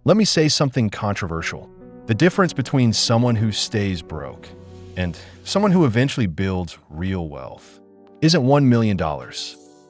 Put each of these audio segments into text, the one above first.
Let me say something controversial. The difference between someone who stays broke and someone who eventually builds real wealth isn't $1 million.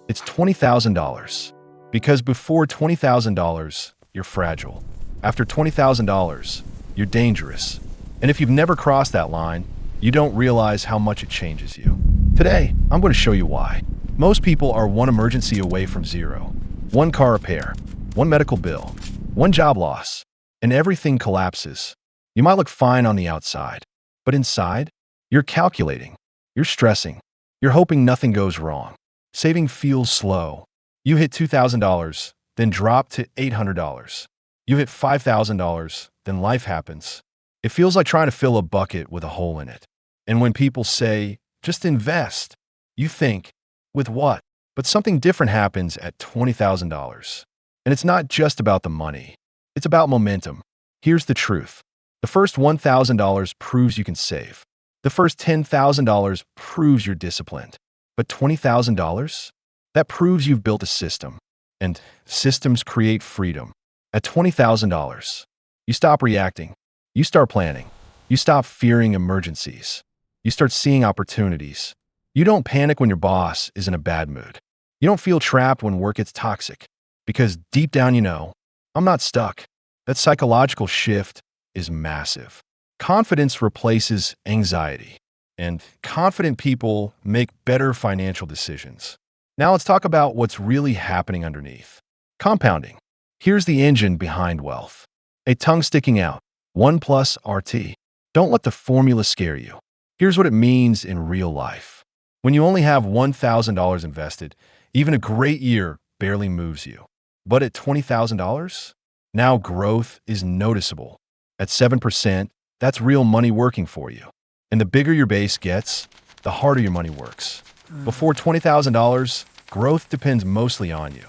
It's $20,000. Because before $20,000, you're fragile. After $20,000, you're dangerous. And if you've never crossed that line, you don't realize how much it changes you. Today, I'm going to show you why. Most people are one emergency away from zero. One car repair, one medical bill, one job loss, and everything collapses. You might look fine on the outside, but inside, you're calculating, you're stressing, you're hoping nothing goes wrong. Saving feels slow. You hit $2,000, then drop to $800. You hit $5,000, then life happens. It feels like trying to fill a bucket with a hole in it. And when people say, just invest, you think, with what? But something different happens at $20,000. And it's not just about the money. It's about momentum. Here's the truth. The first $1,000 proves you can save. The first $10,000 proves you're disciplined. But $20,000? That proves you've built a system. And systems create freedom. At $20,000, you stop reacting. You start planning. You stop fearing emergencies. You start seeing opportunities. You don't panic when your boss is in a bad mood. You don't feel trapped when work gets toxic. Because deep down you know, I'm not stuck. That psychological shift is massive. Confidence replaces anxiety. And confident people make better financial decisions. Now let's talk about what's really happening underneath. Compounding. Here's the engine behind wealth. A tongue sticking out. 1 plus RT. Don't let the formula scare you. Here's what it means in real life. When you only have $1,000 invested, even a great year barely moves you. But at $20,000, now growth is noticeable. At 7%, that's real money working for you. And the bigger your base gets, the harder your money works. Before $20,000, growth depends mostly on you.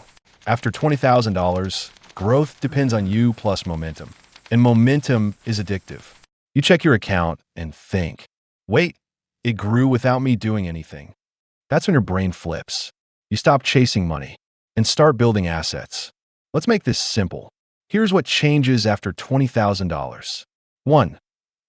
After $20,000, growth depends on you plus momentum. And momentum is addictive. You check your account and think, wait, it grew without me doing anything. That's when your brain flips. You stop chasing money and start building assets. Let's make this simple. Here's what changes after $20,000. 1.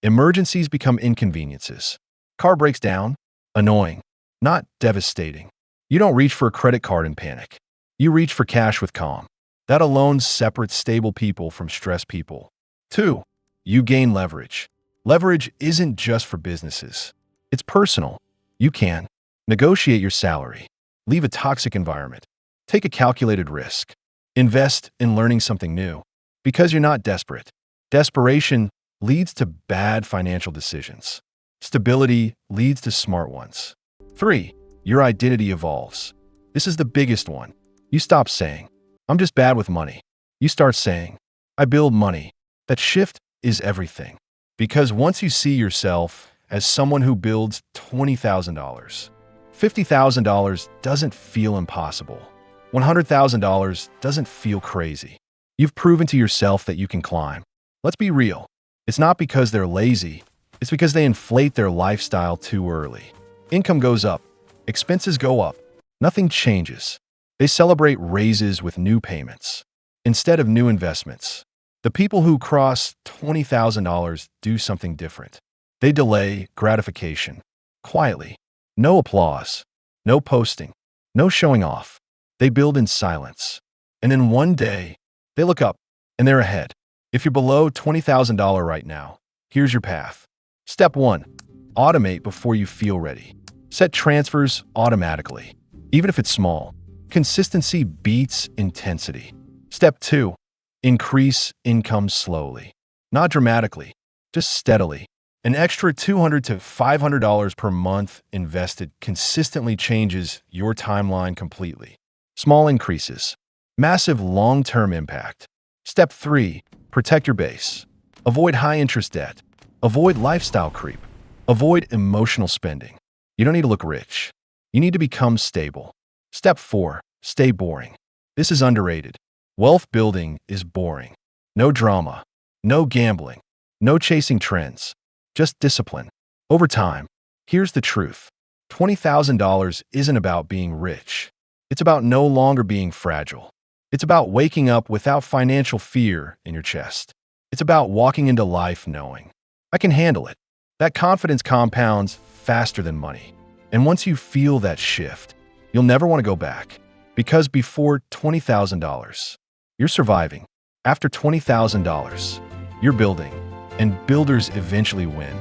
Emergencies become inconveniences. Car breaks down? Annoying, not devastating. You don't reach for a credit card in panic. You reach for cash with calm. That alone separates stable people from stressed people. 2. You gain leverage. Leverage isn't just for businesses. It's personal. You can negotiate your salary, leave a toxic environment, take a calculated risk, invest in learning something new, because you're not desperate. Desperation leads to bad financial decisions. Stability leads to smart ones. 3. Your identity evolves. This is the biggest one. You stop saying, I'm just bad with money. You start saying, I build money. That shift is everything. Because once you see yourself as someone who builds $20,000, $50,000 doesn't feel impossible. $100,000 doesn't feel crazy. You've proven to yourself that you can climb. Let's be real. It's not because they're lazy. It's because they inflate their lifestyle too early. Income goes up. Expenses go up. Nothing changes. They celebrate raises with new payments instead of new investments. The people who cross $20,000 do something different. They delay gratification. Quietly. No applause. No posting. No showing off. They build in silence. And then one day, they look up and they're ahead. If you're below $20,000 right now, here's your path. Step 1. Automate before you feel ready. Set transfers automatically, even if it's small. Consistency beats intensity. Step 2. Increase income slowly. Not dramatically, just steadily. An extra $200 to $500 per month invested consistently changes your timeline completely. Small increases. Massive long-term impact. Step 3. Protect your base. Avoid high-interest debt. Avoid lifestyle creep. Avoid emotional spending. You don't need to look rich. You need to become stable. Step 4. Stay boring. This is underrated. Wealth building is boring. No drama. No gambling. No chasing trends. Just discipline. Over time, here's the truth. $20,000 isn't about being rich. It's about no longer being fragile. It's about waking up without financial fear in your chest. It's about walking into life knowing, I can handle it. That confidence compounds faster than money. And once you feel that shift, you'll never want to go back. Because before $20,000, you're surviving. After $20,000, you're building. And builders eventually win.